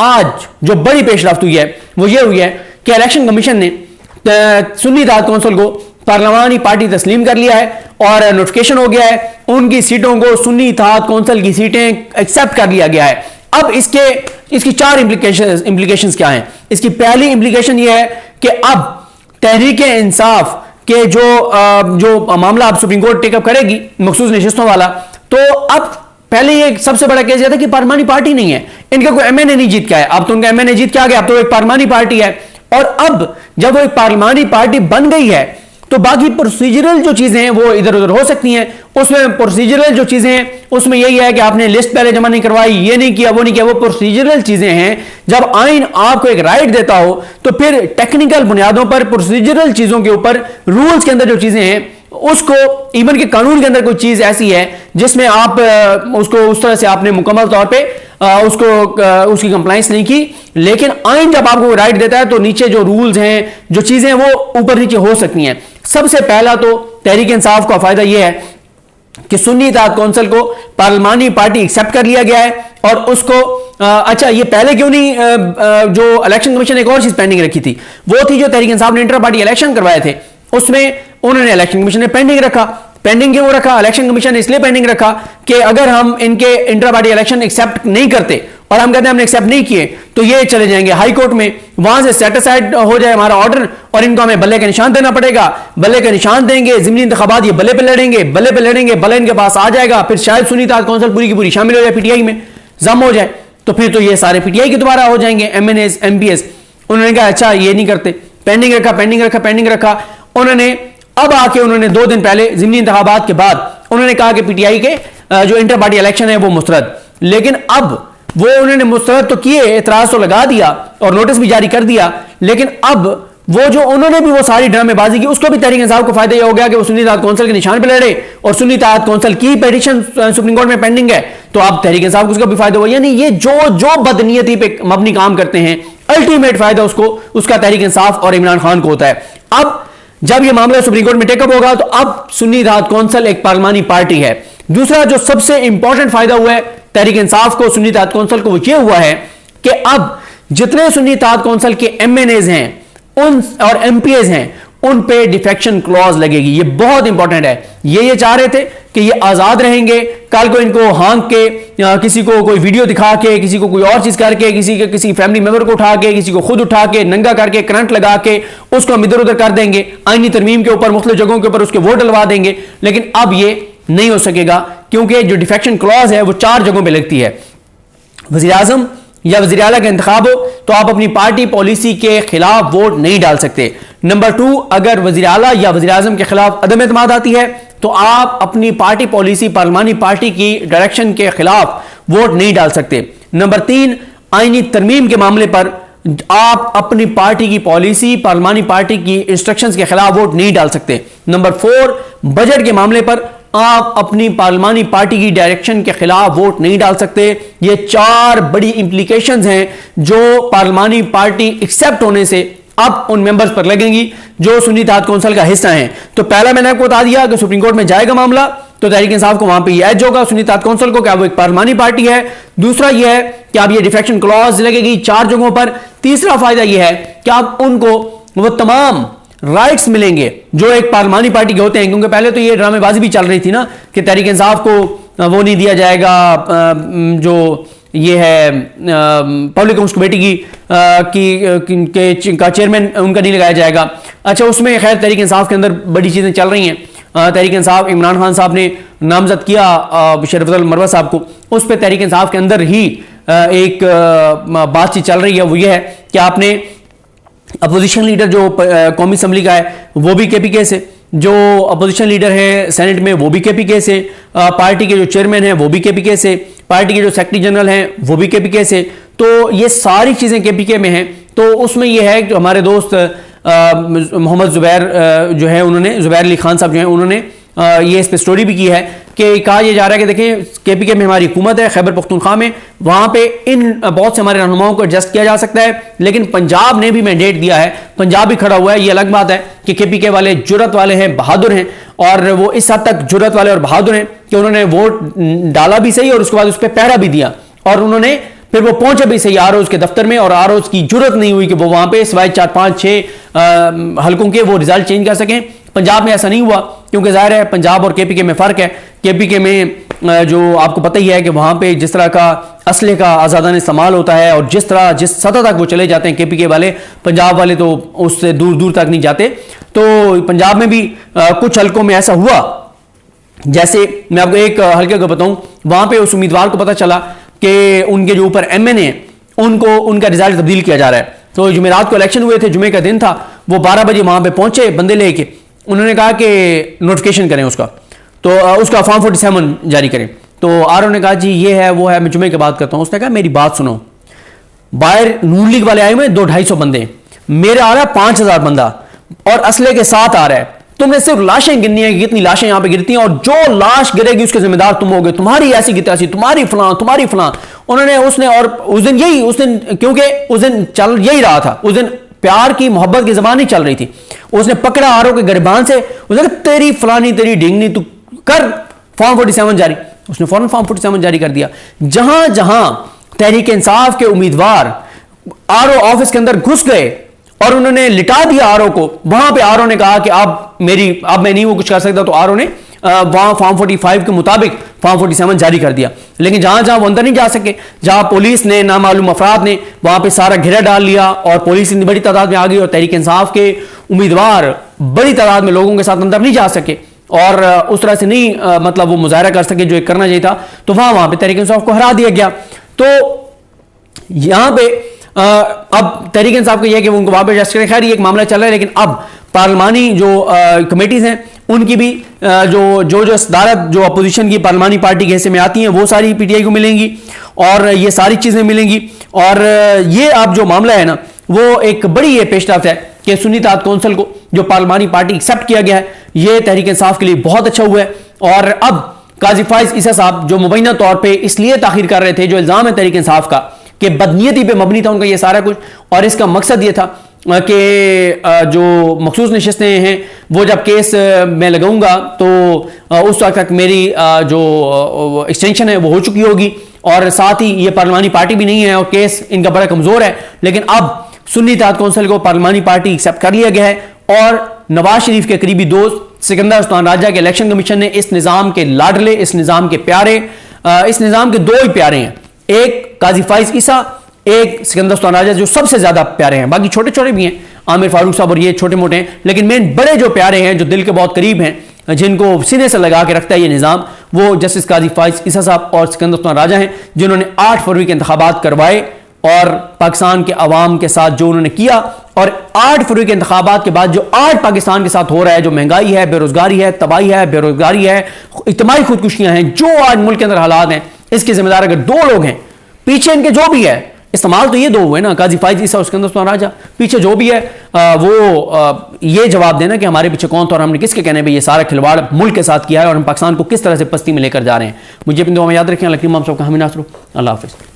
आज जो बड़ी पेशरफ्त हुई है वो ये हुई है कि इलेक्शन कमीशन ने सुन्नी इत्तेहाद कौंसिल को पार्लियामानी पार्टी तस्लीम कर लिया है और नोटिफिकेशन हो गया है, उनकी सीटों को सुन्नी इत्तेहाद कौंसिल की सीटें एक्सेप्ट कर लिया गया है। अब इसकी चार इंप्लीकेशंस क्या हैं। इसकी पहली इंप्लीकेशन यह है कि अब तहरीक इंसाफ के जो मामला अब सुप्रीम कोर्ट टेकअप करेगी मखसूस नशिस्तों वाला, तो अब पहले ये सबसे बड़ा केस यह था कि पार्लियामानी पार्टी नहीं है, इनका कोई एमएनए नहीं जीत के आया, अब तो उनका एमएनए जीत के आ गया, अब तो एक पार्लियामानी पार्टी है। और अब जब वो एक पार्लियामानी पार्टी बन गई है तो बाकी प्रोसीजरल जो चीजें हैं वो इधर उधर हो सकती हैं। उसमें प्रोसीजरल जो चीजें हैं उसमें यही है कि आपने लिस्ट पहले जमा नहीं करवाई, ये नहीं किया, वो नहीं किया, वो प्रोसीजरल चीजें हैं। जब आइन आपको एक राइट देता हो तो फिर टेक्निकल बुनियादों पर प्रोसीजरल चीजों के ऊपर रूल्स के अंदर जो चीजें हैं उसको, इवन के कानून के अंदर कोई चीज ऐसी है जिसमें आप उसको उस तरह से आपने मुकम्मल तौर पे उसकी कंप्लायंस नहीं की, लेकिन आइन जब आपको राइट देता है तो नीचे जो रूल्स हैं, जो चीजें वो ऊपर नीचे हो सकती हैं। सबसे पहला तो तहरीक इंसाफ का फायदा यह है कि सुन्नी इत्तेहाद कौंसिल को पार्लियामानी पार्टी एक्सेप्ट कर लिया गया है और उसको अच्छा, ये पहले क्यों नहीं जो इलेक्शन कमीशन ने एक और चीज पेंडिंग रखी थी, वो थी जो तहरीक इंसाफ ने इंटर पार्टी इलेक्शन करवाए थे, उसमें उन्होंने इलेक्शन कमीशन ने पेंडिंग रखा। पेंडिंग क्यों रखा? इलेक्शन कमीशन ने इसलिए पेंडिंग रखा कि अगर हम इनके इंटर पार्टी इलेक्शन एक्सेप्ट नहीं करते और हम कहते हैं हमने एक्सेप्ट नहीं किए तो ये चले जाएंगे हाई कोर्ट में, वहां से सेटिस्फाइड हो जाए हमारा ऑर्डर और इनको हमें बल्ले का निशान देना पड़ेगा। बल्ले का निशान देंगे, ज़िमनी इंतखाबात ये बल्ले पे लड़ेंगे, बल्ले पे लड़ेंगे, बल्ले इनके पास आ जाएगा, फिर शायद सुन्नी इत्तेहाद कौंसिल पूरी की पूरी शामिल हो जाए पीटीआई में, जम हो जाए, तो फिर तो ये सारे पीटीआई के दोबारा हो जाएंगे एमएनएस एमपीएस। उन्होंने कहा अच्छा ये नहीं करते, पेंडिंग रखा पेंडिंग रखा पेंडिंग रखा। उन्होंने अब आके उन्होंने 2 दिन पहले ज़िमनी इंतखाबात के बाद उन्होंने कहा कि पीटीआई के जो इंटर पार्टी इलेक्शन है वो मुस्तरद, लेकिन अब वो उन्होंने मुस्तरद तो किए, एतराज तो लगा दिया और नोटिस भी जारी कर दिया, लेकिन अब वो जो उन्होंने भी वो सारी ड्रामेबाजी की उसको भी तहरीक इंसाफ को फायदा यह हो गया कि वो सुन्नी इत्तेहाद कौंसिल के निशान पे लड़े और सुन्नी इत्तेहाद कौंसिल की पिटीशन सुप्रीम कोर्ट में पेंडिंग है, तो अब तहरीक इंसाफ को उसका भी फायदा हुआ। यानी ये जो बदनीयती पे मबनी काम करते हैं अल्टीमेट फायदा उसका तहरीक इंसाफ और इमरान खान को होता है। अब जब यह मामला सुप्रीम कोर्ट में टेकअप होगा तो अब सुन्नी इत्तेहाद कौंसिल एक पार्लियामानी पार्टी है। दूसरा जो सबसे इंपॉर्टेंट फायदा हुआ है तहरीक इंसाफ को, सुन्नी इत्तेहाद कौंसिल को, वो ये हुआ है कि अब जितने सुन्नी इत्तेहाद कौंसिल के एमएनएज हैं उन और एमपीएज हैं उन पे डिफेक्शन क्लॉज लगेगी। ये बहुत इंपॉर्टेंट है। ये चाह रहे थे कि ये आजाद रहेंगे, कल को इनको हाँक के किसी को कोई वीडियो दिखा के, किसी को कोई और चीज करके, किसी फैमिली मेंबर को उठा के, किसी को खुद उठा के नंगा करके करंट लगा के उसको हम इधर उधर कर देंगे, आईनी तरमीम के ऊपर मुख्तलिफ जगहों के ऊपर उसके वोट डलवा देंगे। लेकिन अब ये नहीं हो सकेगा क्योंकि जो डिफेक्शन क्लॉज है वो 4 जगहों पर लगती है। वज़ीर आज़म या वज़ीर आला का इंतखाब हो तो आप अपनी पार्टी पॉलिसी के खिलाफ वोट नहीं डाल सकते। नंबर 2, अगर वज़ीर आला या वज़ीर आज़म के खिलाफ अदम एतमाद आती है तो आप अपनी पार्टी पॉलिसी पार्लियामानी पार्टी की डायरेक्शन के खिलाफ वोट नहीं डाल सकते। नंबर 3, आईनी तरमीम के मामले पर आप अपनी पार्टी की पॉलिसी पार्लियामानी पार्टी की इंस्ट्रक्शंस के खिलाफ वोट नहीं डाल सकते। नंबर 4, बजट के मामले पर आप अपनी पार्लियामानी पार्टी की डायरेक्शन के खिलाफ वोट नहीं डाल सकते। ये 4 बड़ी इंप्लीकेशंस हैं जो पार्लियामानी पार्टी एक्सेप्ट होने से अब उन मेंबर्स पर लगेंगी जो सुन्नी इत्तेहाद कौंसिल का हिस्सा हैं। तो पहला मैंने आपको बता दिया कि सुप्रीम कोर्ट में जाएगा मामला तो तहरीक इंसाफ को वहां पे ये एज होगा सुन्नी इत्तेहाद कौंसिल को, क्या वो एक पार्लियामानी पार्टी है। दूसरा यह है कि अब ये डिफेक्शन क्लॉज लगेगी 4 जगहों पर। तीसरा फायदा यह है कि आप उनको वो तमाम राइट्स मिलेंगे जो एक पार्लियामानी पार्टी के होते हैं, क्योंकि पहले तो ये ड्रामेबाजी भी चल रही थी ना कि तहरीक इंसाफ को वो नहीं दिया जाएगा, जो ये है पब्लिक अकाउंट्स कमेटी का चेयरमैन उनका नहीं लगाया जाएगा। अच्छा, उसमें खैर तहरीक इंसाफ के अंदर बड़ी चीज़ें चल रही हैं। तहरीक इंसाफ इमरान खान साहब ने नामजद किया शरफत मरवा साहब को, उस पर तहरीक इंसाफ के अंदर ही एक बातचीत चल रही है। वो ये है कि आपने अपोजिशन लीडर जो कौमी असम्बली का है वो भी केपीके से, जो अपोजिशन लीडर है सेनेट में वो भी केपीके से, पार्टी के जो चेयरमैन हैं वो भी केपीके से, पार्टी के जो सेक्रेटरी जनरल हैं वो भी केपीके से। तो ये सारी चीज़ें केपीके में हैं। तो उसमें ये है कि हमारे दोस्त मोहम्मद जुबैर जो है उन्होंने, जुबैर अली खान साहब जो हैं उन्होंने ये इस पर स्टोरी भी की है कि कहा यह जा रहा है कि देखें केपीके में हमारी हुकूमत है, खैबर पख्तूनख्वा में, वहाँ पे इन बहुत से हमारे रहनुमाओं को एडजस्ट किया जा सकता है, लेकिन पंजाब ने भी मैंडेट दिया है, पंजाब भी खड़ा हुआ है। ये अलग बात है कि केपीके वाले जुर्रत वाले हैं, बहादुर हैं, और वो इस हद तक जुर्रत वाले और बहादुर हैं कि उन्होंने वोट डाला भी सही और उसके बाद उस पर पहरा भी दिया, और उन्होंने फिर वो पहुंचे भी सही आरओज के दफ्तर में, और आरओज की जरूरत नहीं हुई कि वो वहां पे सिवाय 4, 5, 6 हलकों के वो रिजल्ट चेंज कर सकें। पंजाब में ऐसा नहीं हुआ, क्योंकि जाहिर है पंजाब और केपीके में फर्क है। केपीके में जो आपको पता ही है कि वहां पे जिस तरह का असले का आज़ादाना इस्तेमाल होता है, और जिस सतह तक वो चले जाते हैं केपीके वाले, पंजाब वाले तो उससे दूर दूर तक नहीं जाते। तो पंजाब में भी कुछ हलकों में ऐसा हुआ। जैसे मैं आपको एक हल्के को बताऊं, वहां पे उस उम्मीदवार को पता चला कि उनके जो ऊपर एमएनए उनको उनका रिजल्ट तब्दील किया जा रहा है। तो जुमेरात को इलेक्शन हुए थे, जुमे का दिन था, वो 12 बजे वहां पे पहुंचे बंदे लेके। उन्होंने कहा कि नोटिफिकेशन करें उसका, तो उसका फॉर्म 47 जारी करें। तो आरओ ने कहा जी ये है वो है, मैं जुमे के बाद करता हूं। उसने कहा मेरी बात सुनो, बाहर नून लीग वाले आए हुए 200-250 बंदे, मेरा आ रहा है 5000 बंदा और असले के साथ आ रहा है। तुमने सिर्फ लाशें गिननी है कि कितनी लाशें यहां पे गिरती हैं, और जो लाश गिरेगी उसके जिम्मेदार तुम होगे, तुम्हारी ऐसी की तैसी, तुम्हारी फलां। उन्होंने उसने, और उस दिन क्योंकि उस दिन चल यही रहा था, उस दिन प्यार की मोहब्बत की जबान ही चल रही थी। उसने पकड़ा आरओ के गिरबान से, उसने कहा तेरी फलानी तेरी ढींगनी, तू कर फॉर्म 47 जारी। उसने फौरन फॉर्म 47 जारी कर दिया। जहां जहां तहरीक इंसाफ के उम्मीदवार आरओ ऑफिस के अंदर घुस गए और उन्होंने लिटा दिया आरओ को, वहां पे आरओ ने कहा कि अब मैं नहीं वो कुछ कर सकता, तो आरओ ने वहां फॉर्म 45 के मुताबिक फॉर्म 47 जारी कर दिया। लेकिन जहां जहां वो अंदर नहीं जा सके, जहां पुलिस ने, नामालूम अफराद ने वहां पे सारा घेरा डाल लिया, और पुलिस इतनी बड़ी तादाद में आ गई, और तहरीक इंसाफ के उम्मीदवार बड़ी तादाद में लोगों के साथ अंदर नहीं जा सके, और उस तरह से नहीं मतलब वो मुजाहरा कर सके जो एक करना चाहिए था, तो वहां पे तहरीक इंसाफ को हरा दिया गया। तो यहां पे अब तहरीक इंसाफ को यह कि वो उनको वापस अरेस्ट करें। खैर ये एक मामला चल रहा है, लेकिन अब पार्लिमानी जो कमेटीज हैं उनकी भी जो सदारत जो अपोजिशन की पार्लिमानी पार्टी के हिस्से में आती हैं वो सारी पीटीआई को मिलेंगी, और ये सारी चीजें मिलेंगी। और ये अब जो मामला है ना, वो एक बड़ी ये पेशरफ्त है कि सुन्नी इत्तेहाद कौंसिल को जो पार्लिमानी पार्टी एक्सेप्ट किया गया है, ये तहरीक इंसाफ के लिए बहुत अच्छा हुआ है। और अब काजी फाइज ईसा साहब जो मुबैना तौर पर इसलिए ताखिर कर रहे थे, जो इल्जाम है तहरीक इंसाफ का कि बदनीयती पे मबनी था उनका ये सारा कुछ, और इसका मकसद ये था कि जो मखसूस नशिस्तें हैं वो जब केस मैं लगाऊंगा तो उस वक्त तक मेरी जो एक्सटेंशन है वो हो चुकी होगी, और साथ ही ये पार्लिमानी पार्टी भी नहीं है और केस इनका बड़ा कमजोर है। लेकिन अब सुन्नी इत्तेहाद कौंसिल को पार्लिमानी पार्टी एक्सेप्ट कर लिया गया है, और नवाज शरीफ के करीबी दोस्त सिकंदर उस्मान राजा के इलेक्शन कमीशन ने इस निज़ाम के लाडले, इस निज़ाम के प्यारे, इस निज़ाम के दो ही प्यारे हैं, एक काजी फाइज ईसा, एक सिकंदर उस्मान राजा, जो सबसे ज्यादा प्यारे हैं। बाकी छोटे छोटे भी हैं, आमिर फारूक साहब और ये छोटे मोटे हैं, लेकिन मेन बड़े जो प्यारे हैं, जो दिल के बहुत करीब हैं, जिनको सीने से लगा के रखता है ये निज़ाम, वो जस्टिस काजी फाइज ईसा साहब और सिकंदर उस्मान राजा हैं, जिन्होंने 8 फरवरी के इंतखाबात करवाए और पाकिस्तान के अवाम के साथ जो उन्होंने किया, और 8 फरवरी के इंतखाबात के बाद जो आज पाकिस्तान के साथ हो रहा है, जो महंगाई है, बेरोजगारी है, तबाही है, बेरोजगारी है, इज्तिमाई खुदकुशियां हैं, जो आज मुल्क के अंदर हालात हैं, इसके जिम्मेदार अगर दो लोग हैं, पीछे इनके जो भी है, इस्तेमाल तो ये दो हुए ना, काजी फाइज ईसा और सिकंदर उस्मान राजा, पीछे जो भी है वो ये जवाब देना कि हमारे पीछे कौन था और हमने किसके कहने पे ये सारा खिलवाड़ मुल्क के साथ किया है, और हम पाकिस्तान को किस तरह से पस्ती में लेकर जा रहे हैं। मुझे अपनी दुआ में याद रखें। लकीम हम सबका हामी नासरू। अल्लाह हाफिज़।